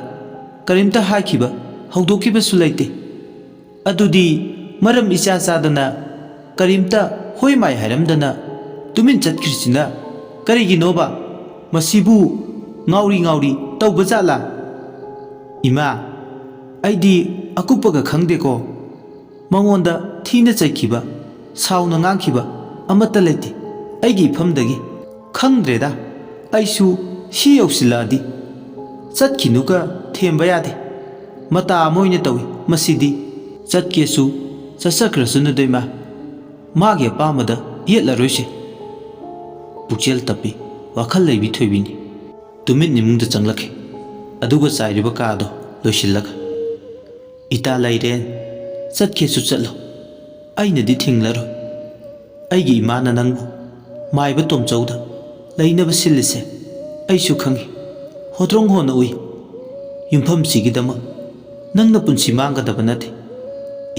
ꯀꯔꯤꯝꯇ ꯍꯥꯏꯈꯤꯕ ꯍꯧꯗꯣꯛꯈꯤꯕꯁꯨ ꯂꯩꯇꯦ꯫ ꯑꯗꯨꯗꯤ ꯃꯔꯝ ꯏꯆꯥ ꯆꯥꯗꯅ ꯀꯔꯤꯝꯇ ꯍꯣꯏ ꯃꯥꯏ ꯍꯥꯏꯔꯝꯗꯅ ꯇꯨꯃꯤꯟ ꯆꯠꯈ꯭ꯔꯤꯁꯤꯅ ꯀꯔꯤꯒꯤꯅꯣꯕ? ꯃꯁꯤꯕꯨ ꯉꯥꯎꯔꯤ ꯉꯥꯎꯔꯤ ꯇꯧꯕ ꯖꯥꯠꯂꯥ? ꯏꯃꯥ, ꯑꯩꯗꯤ ꯑꯀꯨꯞꯄꯒ ꯈꯪꯗꯦꯀꯣ꯫ ꯃꯉꯣꯟꯗ ꯊꯤꯅ ꯆꯩꯈꯤꯕ, ꯁꯥꯎꯅ ꯉꯥꯡꯈꯤꯕ ꯑꯃꯠꯇ ꯂꯩꯇꯦ ꯑꯩꯒꯤ ꯏꯐꯝꯗꯒꯤ꯫ ꯈꯪꯗ꯭ꯔꯦꯗ, ꯑꯩꯁꯨ ꯁꯤ ꯌꯧꯁꯤꯜꯂꯛꯑꯗꯤ ꯆꯠꯈꯤꯅꯨꯒ ꯊꯦꯝꯕ ꯌꯥꯗꯦ꯫ ꯃꯇꯥ ꯑꯃ ꯑꯣꯏꯅ ꯇꯧꯏ ꯃꯁꯤꯗꯤ꯫ ꯆꯠꯀꯦꯁꯨ ꯆꯠꯆꯈ꯭ꯔꯁꯅꯨꯗ ꯏꯃꯥ, ꯃꯥꯒꯤ ꯑꯄꯥꯝꯕꯗ ꯌꯦꯠꯂꯔꯣꯏꯁꯦ꯫ ꯄꯨꯛꯆꯦꯜ ꯇꯞꯄꯤ, ꯋꯥꯈꯜ ꯂꯩꯕꯤ ꯊꯣꯏꯕꯤꯅꯤ ꯇꯨꯃꯤꯟ ꯏꯃꯨꯡꯗ ꯆꯪꯂꯛꯈꯤ꯫ ꯑꯗꯨꯒ ꯆꯥꯏꯔꯤꯕ ꯀꯥꯗꯣ ꯂꯣꯏꯁꯤꯜꯂꯒ, ꯏꯇꯥ ꯂꯩꯔꯦꯟ, ꯆꯠꯀꯦꯁꯨ ꯆꯠꯂꯣ, ꯑꯩꯅꯗꯤ ꯊꯤꯡꯂꯔꯣꯏ꯫ ꯑꯩꯒꯤ ꯏꯃꯥꯅ ꯅꯪꯕꯨ ꯃꯥꯏꯕ ꯇꯣꯝꯆꯧꯗ ꯂꯩꯅꯕ ꯁꯤꯜꯂꯤꯁꯦ ꯑꯩꯁꯨ ꯈꯪꯉꯤ ꯍꯣꯇ꯭ꯔꯣꯡ ꯍꯣꯟꯅ ꯎꯏ ꯌꯨꯝꯐꯝꯁꯤꯒꯤꯗꯃꯛ ꯅꯪꯅ ꯄꯨꯟꯁꯤ ꯃꯥꯡꯒꯗꯕ ꯅꯠꯇꯦ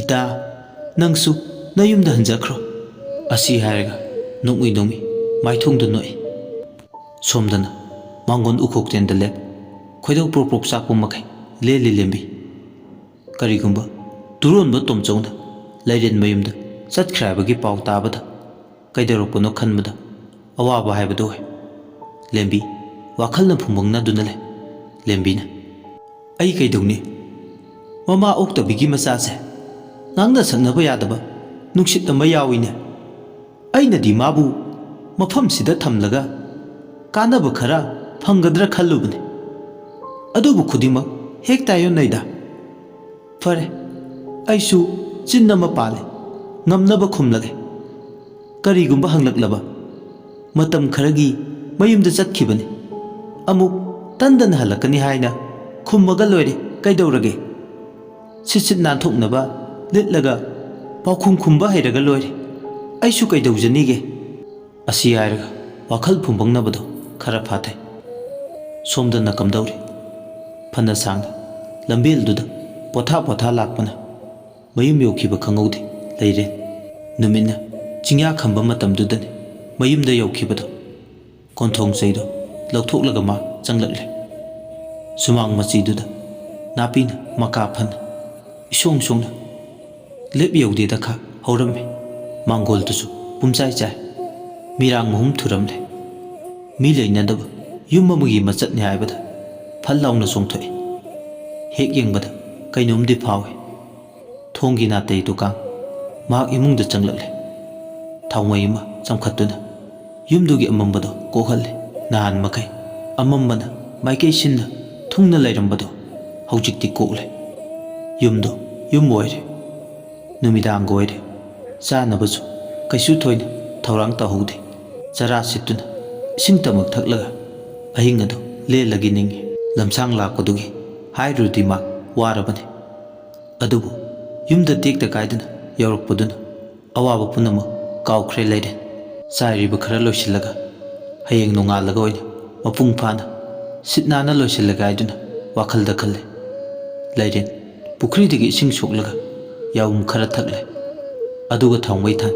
ꯏꯇꯥ ꯅꯪꯁꯨ ꯅꯌꯨꯝꯗ ꯍꯟꯖꯈ꯭ꯔꯣ ꯑꯁꯤ ꯍꯥꯏꯔꯒ ꯅꯣꯡꯎꯏ ꯅꯣꯡꯏ ꯃꯥꯏꯊꯣꯡꯗ ꯅꯣꯛꯏ ꯁꯣꯝꯗꯅ ꯃꯥꯡꯒꯣꯟ ꯎꯈꯣꯛꯇꯦꯟꯗ ꯂꯦꯞ ꯈꯣꯏꯗꯧ ꯄ꯭ꯔꯣꯛ ꯄ꯭ꯔꯣꯛ ꯆꯥꯛꯄ ꯃꯈꯩ ꯂꯦꯜꯂꯤ ꯂꯦꯝꯕꯤ ꯀꯔꯤꯒꯨꯝꯕ ꯇꯨꯔꯣꯟꯕ ꯇꯣꯝꯆꯧꯅ ꯂꯩꯔꯦꯟ ꯃꯌꯨꯝꯗ ꯆꯠꯈ꯭ꯔꯦ ꯍꯥꯏꯕꯒꯤ ꯄꯥꯎ ꯇꯥꯕꯗ ꯀꯩꯗꯧꯔꯛꯄꯅꯣ ꯈꯟꯕꯗ ꯑꯋꯥꯕ ꯍꯥꯏꯕꯗꯨ ꯑꯣꯏ ꯂꯦꯝꯕꯤ ꯋꯥꯈꯜꯅ ꯐꯨꯡꯕꯪꯅꯗꯨꯅ ꯂꯩ ꯂꯦꯝꯕꯤꯅ ꯑꯩ ꯀꯩꯗꯧꯅꯤ ꯃꯃꯥ ꯑꯣꯛꯇꯕꯤꯒꯤ ꯃꯆꯥꯁꯦ ꯉꯥꯡꯅ ꯁꯛꯅꯕ ꯌꯥꯗꯕ ꯅꯨꯡꯁꯤꯠ ꯑꯃ ꯌꯥꯎꯏꯅꯦ ꯑꯩꯅꯗꯤ ꯃꯥꯕꯨ ꯃꯐꯝꯁꯤꯗ ꯊꯝꯂꯒ ꯀꯥꯟꯅꯕ ꯈꯔ ꯐꯪꯒꯗ꯭ꯔꯥ ꯈꯜꯂꯨꯕꯅꯤ ꯑꯗꯨꯕꯨ ꯈꯨꯗꯤꯡꯃꯛ ꯍꯦꯛ ꯇꯥꯏꯌꯣꯟꯅꯩꯗ ꯐꯔꯦ ꯑꯩꯁꯨ ꯆꯤꯟ ꯑꯃ ꯄꯥꯜꯂꯦ ꯉꯝꯅꯕ ꯈꯨꯝꯂꯒꯦ ꯀꯔꯤꯒꯨꯝꯕ ꯍꯪꯂꯛꯂꯕ ꯃꯇꯝ ꯈꯔꯒꯤ ꯃꯌꯨꯝꯗ ꯆꯠꯈꯤꯕꯅꯤ ꯑꯃꯨꯛ ꯇꯟꯗꯅ ꯍꯜꯂꯛꯀꯅꯤ ꯍꯥꯏꯅ ꯈꯨꯝꯃꯒ ꯂꯣꯏꯔꯦ ꯀꯩꯗꯧꯔꯒꯦ ꯁꯤꯠ ꯁꯤꯠ ꯅꯥꯟꯊꯣꯛꯅꯕ ꯂꯤꯠꯂꯒ ꯄꯥꯎꯈꯨꯝ ꯈꯨꯝꯕ ꯍꯩꯔꯒ ꯂꯣꯏꯔꯦ ꯑꯩꯁꯨ ꯀꯩꯗꯧꯖꯅꯤꯒꯦ ꯑꯁꯤ ꯍꯥꯏꯔꯒ ꯋꯥꯈꯜ ꯐꯨꯡꯕꯪꯅꯕꯗꯣ ꯈꯔ ꯐꯥꯊꯩ ꯁꯣꯝꯗꯅ ꯀꯝꯗꯧꯔꯤ ꯐꯅ ꯁꯥꯡꯅ ꯂꯝꯕꯦꯜꯗꯨꯗ ꯄꯣꯊꯥ ꯄꯣꯊꯥ ꯂꯥꯛꯄꯅ ꯃꯌꯨꯝ ꯌꯧꯈꯤꯕ ꯈꯪꯍꯧꯗꯦ ꯂꯩꯔꯦ ꯅꯨꯃꯤꯠꯅ ꯆꯤꯡꯌꯥ ꯈꯝꯕ ꯃꯇꯝꯗꯨꯗꯅꯤ ꯃꯌꯨꯝꯗ ꯌꯧꯈꯤꯕꯗꯣ ꯀꯣꯟꯊꯣꯡ ꯆꯩꯗꯣ ꯂꯧꯊꯣꯛꯂꯒ ꯃꯥ ꯆꯪꯂꯛꯂꯦ ꯁꯨꯃꯥꯡ ꯃꯆꯤꯗꯨꯗ ꯅꯥꯄꯤꯅ ꯃꯀꯥ ꯐꯅ ꯏꯁꯣꯡ ꯁꯣꯡꯅ ꯂꯦꯞ ꯌꯧꯗꯦꯗ ꯈꯥ ꯍꯧꯔꯝꯃꯤ ꯃꯥꯡꯒꯣꯜꯗꯨꯁꯨ ꯄꯨꯝꯆꯥꯏ ꯆꯥꯏ ꯃꯤꯔꯥꯡ ꯃꯍꯨꯝ ꯊꯨꯔꯝꯂꯦ ꯃꯤ ꯂꯩꯅꯗꯕ ꯌꯨꯝ ꯑꯃꯒꯤ ꯃꯆꯠꯅꯤ ꯍꯥꯏꯕꯗ ꯐꯜ ꯂꯥꯎꯅ ꯆꯣꯡꯊꯣꯛꯏ ꯍꯦꯛ ꯌꯦꯡꯕꯗ ꯀꯩꯅꯣꯝꯗꯤ ꯐꯥꯎꯏ ꯊꯣꯡꯒꯤ ꯅꯥꯇꯩ ꯇꯨꯀꯥꯡ ꯃꯍꯥꯛ ꯏꯃꯨꯡꯗ ꯆꯪꯂꯛꯂꯦ ꯊꯥꯎꯃꯩ ꯑꯃ ꯆꯝꯈꯠꯇꯨꯅ ꯌꯨꯝꯗꯨꯒꯤ ꯑꯃꯝꯕꯗꯣ ꯀꯣꯛꯍꯜꯂꯦ ꯅꯍꯥꯟ ꯃꯈꯩ ꯑꯃꯝꯕꯅ ꯃꯥꯏꯀꯩ ꯁꯤꯟꯅ ꯊꯨꯡꯅ ꯂꯩꯔꯝꯕꯗꯣ ꯍꯧꯖꯤꯛꯇꯤ ꯀꯣꯛꯂꯦ ꯌꯨꯝꯗꯣ ꯌꯨꯝ ꯑꯣꯏꯔꯦ ꯅꯨꯃꯤꯗꯥꯡꯒ ꯑꯣꯏꯔꯦ ꯆꯥꯅꯕꯁꯨ ꯀꯩꯁꯨ ꯊꯣꯏꯅ ꯊꯧꯔꯥꯡ ꯇꯧꯍꯧꯗꯦ ꯆꯔꯥ ꯁꯤꯠꯇꯨꯅ ꯏꯁꯤꯡ ꯇꯃꯛ ꯊꯛꯂꯒ ꯑꯍꯤꯡ ꯑꯗꯨ ꯂꯦꯜꯂꯒꯤ ꯅꯤꯡꯉꯤ ꯂꯝꯁꯥꯡ ꯂꯥꯛꯄꯗꯨꯒꯤ ꯍꯥꯏꯔꯨꯔꯗꯤ ꯃꯥ ꯋꯥꯔꯕꯅꯤ ꯑꯗꯨꯕꯨ ꯌꯨꯝꯗ ꯇꯦꯛꯇ ꯀꯥꯏꯗꯅ ꯌꯧꯔꯛꯄꯗꯨꯅ ꯑꯋꯥꯕ ꯄꯨꯝꯅꯃꯛ ꯀꯥꯎꯈ꯭ꯔꯦ ꯂꯩꯔꯦ ꯆꯥꯏꯔꯤꯕ ꯈꯔ ꯂꯣꯏꯁꯤꯜꯂꯒ ꯍꯌꯦꯡ ꯅꯣꯡꯉꯥꯜꯂꯒ ꯑꯣꯏꯅ ꯃꯄꯨꯡ ꯐꯥꯅ ꯁꯤꯠ ꯅꯥꯟꯅ ꯂꯣꯏꯁꯤꯜꯂꯒ ꯍꯥꯏꯗꯨꯅ ꯋꯥꯈꯜꯗ ꯈꯜꯂꯦ ꯂꯩꯔꯦꯟ ꯄꯨꯈ꯭ꯔꯤꯗꯒꯤ ꯏꯁꯤꯡ ꯁꯣꯛꯂꯒ ꯌꯥꯎꯝ ꯈꯔ ꯊꯛꯂꯦ ꯑꯗꯨꯒ ꯊꯥꯎꯃꯩ ꯊꯥꯟ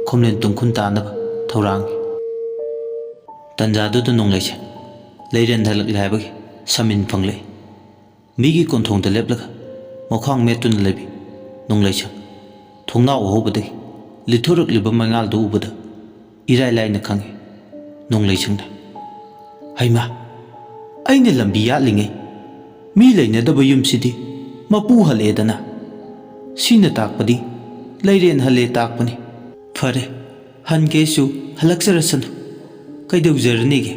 ꯈꯣꯝꯂꯦꯟ ꯇꯨꯝꯈꯨꯟ ꯇꯥꯅꯕ ꯊꯧꯔꯥꯡꯉꯤ ꯇꯟꯖꯥꯗꯨꯗ ꯅꯣꯡꯂꯩꯁꯦ ꯂꯩꯔꯦꯟ ꯍꯜꯂꯛꯂꯦ ꯍꯥꯏꯕꯒꯤ ꯁꯃꯤꯟ ꯐꯪꯂꯛꯏ ꯃꯤꯒꯤ ꯀꯣꯟꯊꯣꯡꯗ ꯂꯦꯞꯂꯒ ꯃꯈ꯭ꯋꯥꯡ ꯃꯦꯠꯇꯨꯅ ꯂꯩꯕꯤ ꯅꯣꯡꯂꯩꯁꯪ ꯊꯣꯡꯅꯥꯎ ꯑꯍꯧꯕꯗꯒꯤ ꯂꯤꯊꯣꯔꯛꯂꯤꯕ ꯃꯩꯉꯥꯜꯗꯨ ꯎꯕꯗ ꯏꯔꯥꯏ ꯂꯥꯏꯅ ꯈꯪꯉꯤ ꯅꯣꯡꯂꯩꯁꯪꯅ ꯍꯩꯃꯥ ꯑꯩꯅ ꯂꯝꯕꯤ ꯌꯥꯠꯂꯤꯉꯩ ꯃꯤ ꯂꯩꯅꯗꯕ ꯌꯨꯝꯁꯤꯗꯤ ꯃꯄꯨ ꯍꯜꯂꯛꯑꯦꯗꯅ ꯁꯤꯅ ꯇꯥꯛꯄꯗꯤ ꯂꯩꯔꯦꯟ ꯍꯜꯂꯦ ꯇꯥꯛꯄꯅꯤ ꯐꯔꯦ ꯍꯟꯒꯦꯁꯨ ꯍꯜꯂꯛꯆꯔꯁꯅꯨ ꯀꯩꯗꯧꯖꯔꯅꯤꯒꯦ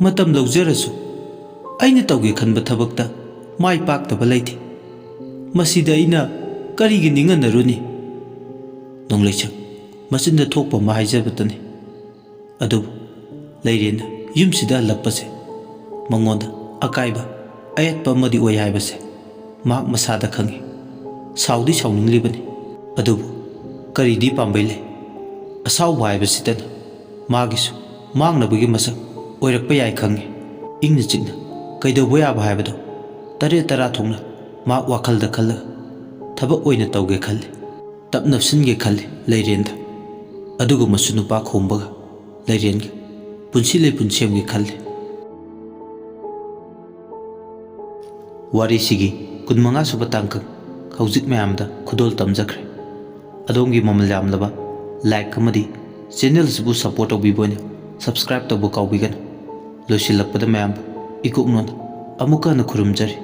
ꯃꯇꯝ ꯂꯧꯖꯔꯁꯨ ꯑꯩꯅ ꯇꯧꯒꯦ ꯈꯟꯕ ꯊꯕꯛꯇ ꯃꯥꯏ ꯄꯥꯛꯇꯕ ꯂꯩꯇꯦ ꯃꯁꯤꯗ ꯑꯩꯅ ꯀꯔꯤꯒꯤ ꯅꯤꯡꯍꯟꯅꯔꯨꯅꯤ ꯅꯣꯡꯂꯩꯁꯪ ꯃꯆꯤꯟꯗ ꯊꯣꯛꯄ ꯑꯃ ꯍꯥꯏꯖꯕꯇꯅꯤ ꯑꯗꯨꯕꯨ ꯂꯩꯔꯦꯟꯅ ꯌꯨꯝꯁꯤꯗ ꯍꯜꯂꯛꯄꯁꯦ ꯃꯉꯣꯟꯗ ꯑꯀꯥꯏꯕ ꯑꯌꯦꯠꯄ ꯑꯃꯗꯤ ꯑꯣꯏ ꯍꯥꯏꯕꯁꯦ ꯃꯍꯥꯛ ꯃꯁꯥꯗ ꯈꯪꯉꯤ ꯁꯥꯎꯗꯤ ꯁꯥꯎꯅꯤꯡꯂꯤꯕꯅꯤ ꯑꯗꯨꯕꯨ ꯀꯔꯤꯗꯤ ꯄꯥꯝꯕꯩ ꯂꯩ ꯑꯁꯥꯎꯕ ꯍꯥꯏꯕꯁꯤꯗꯅ ꯃꯥꯒꯤꯁꯨ ꯃꯥꯡꯅꯕꯒꯤ ꯃꯁꯛ ꯑꯣꯏꯔꯛꯄ ꯌꯥꯏ ꯈꯪꯉꯤ ꯏꯪꯅ ꯆꯤꯛꯅ ꯀꯩꯗꯧꯕ ꯌꯥꯕ ꯍꯥꯏꯕꯗꯣ ꯇꯔꯦꯠ ꯇꯔꯥ ꯊꯣꯛꯅ ꯃꯍꯥꯛ ꯋꯥꯈꯜꯗ ꯈꯜꯂꯒ ꯊꯕꯛ ꯑꯣꯏꯅ ꯇꯧꯒꯦ ꯈꯜꯂꯤ ꯇꯞ ꯅꯞꯁꯤꯟꯒꯦ ꯈꯜꯂꯤ ꯂꯩꯔꯦꯟꯗ ꯑꯗꯨꯒ ꯃꯁꯨ ꯅꯨꯄꯥ ꯈꯣꯝꯕꯒ ꯂꯩꯔꯦꯟꯒ ꯄꯨꯟꯁꯤ ꯂꯩꯄꯨꯟ ꯁꯦꯝꯒꯦ ꯈꯜꯂꯤ ꯋꯥꯔꯤꯁꯤꯒꯤ 15 ꯁꯨꯕ ꯇꯥꯡꯀꯛ ꯍꯧꯖꯤꯛ ꯃꯌꯥꯝꯗ ꯈꯨꯗꯣꯜ ꯇꯝꯖꯈ꯭ꯔꯦ ꯑꯗꯣꯝꯒꯤ ꯃꯃꯜ ꯌꯥꯝꯂꯕ ꯂꯥꯏꯛ ꯑꯃꯗꯤ ꯆꯦꯅꯦꯜꯁꯤꯕꯨ ꯁꯄꯣꯔꯠ ꯇꯧꯕꯤꯕ ꯑꯣꯏꯅ ꯁꯕꯁꯀ꯭ꯔꯥꯏꯕ ꯇꯧꯕ ꯀꯥꯎꯕꯤꯒꯅꯨ ꯂꯣꯏꯁꯤꯜꯂꯛꯄꯗ ꯃꯌꯥꯝꯕꯨ ꯏꯀꯨꯞꯅꯅ ꯑꯃꯨꯛꯀ ꯍꯟꯅ ꯈꯨꯔꯨꯝꯖꯔꯤ